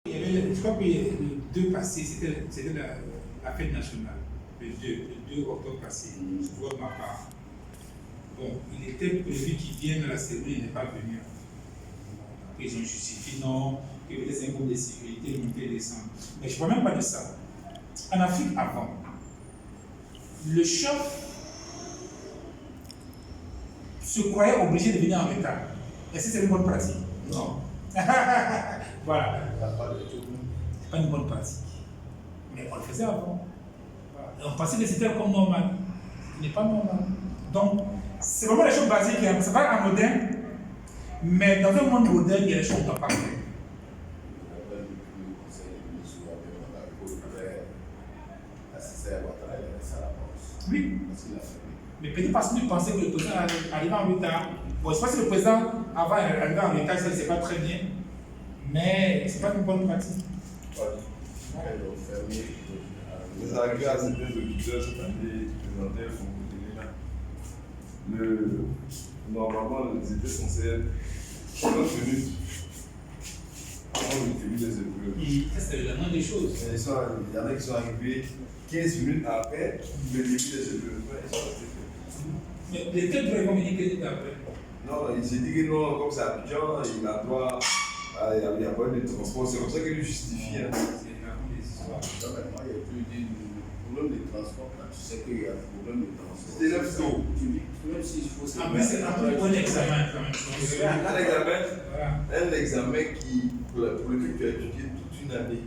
Je crois que le 2 passé, c'était la fête nationale. Le 2 octobre passé, je vois de ma part. Bon, il était prévu qu'il vienne à la cérémonie, il n'est pas venu. Après, ils ont justifié, non, que peut-être c'est un groupe de sécurité, monter et descendre. Mais je ne parle même pas de ça. En Afrique, avant, le chef se croyait obligé de venir en retard. Est-ce que c'est une bonne pratique? Non. Voilà. C'est pas une bonne pratique. Mais on le faisait avant. Et on pensait que c'était comme normal. Ce n'est pas normal. Donc, c'est vraiment les choses basiques. C'est pas anodin, mais dans un monde moderne, il y a des choses qu'on ne doit pas faire. Oui. Mais peut-être parce que nous pensions que le président arrivait en retard. Bon, je pense que le président, avant d'arriver en retard, c'est pas très bien. Mais c'est pas une bonne pratique. Vous arrivez à certains auditeurs cette année qui présentaient le concours télé. Normalement, ils étaient censés être 30 minutes avant le début des épreuves. Ça, c'est la moindre des choses. Il y en a qui sont arrivés 15 minutes après le début des épreuves. Mais lesquels doivent venir 15 minutes après? Non, il s'est dit que non, comme c'est Abidjan, il a droit. Il n'y a pas de transport, c'est comme ça qu'il justifie. Hein. C'est vraiment des histoires. Moi, il y a plus de problème de transport. Là. Tu sais qu'il y a des problèmes de transport. C'était là tôt. Même s'il faut se En plus, c'est un peu bon examen quand même. Un examen pour lequel tu as étudié toute une année.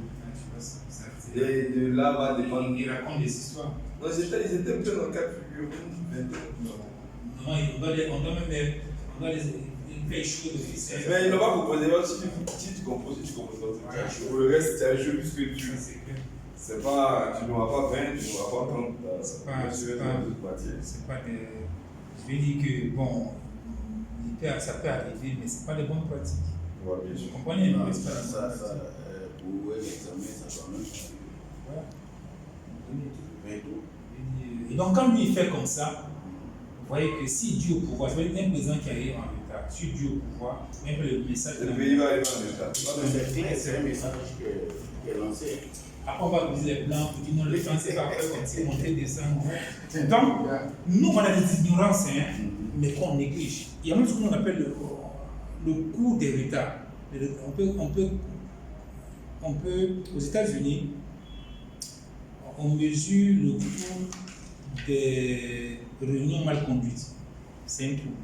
Et de là va dépendre. Il raconte des histoires. Non, ils étaient un peu dans le cas de figure. Non, on doit même faire chaud de fils. Mais il ne va pas proposer. Si tu composes, tu composes pas. Pour le reste, c'est un jeu puisque tu. C'est pas. Tu n'auras pas 20, tu n'auras pas 30. C'est pas des. Je vais dire que, bon, ça peut arriver, mais ce n'est pas de bonnes pratiques. Ouais, bien sûr. Vous comprenez? Pour un examen, ça doit même changer. Et donc, quand lui il fait comme ça, vous voyez que si Dieu au pouvoir, c'est un président qui arrive en retard, si Dieu au pouvoir, même le message. Le pays va arriver en retard. C'est un message qui est lancé. Après, on va utiliser les blancs pour dire non, le français va faire comme c'est monter, descendre. Donc, nous, on a des ignorances, mais qu'on néglige. Il y a même ce qu'on appelle le coût des retards. On peut, aux États-Unis, on mesure le coût des réunions mal conduites. C'est un coût.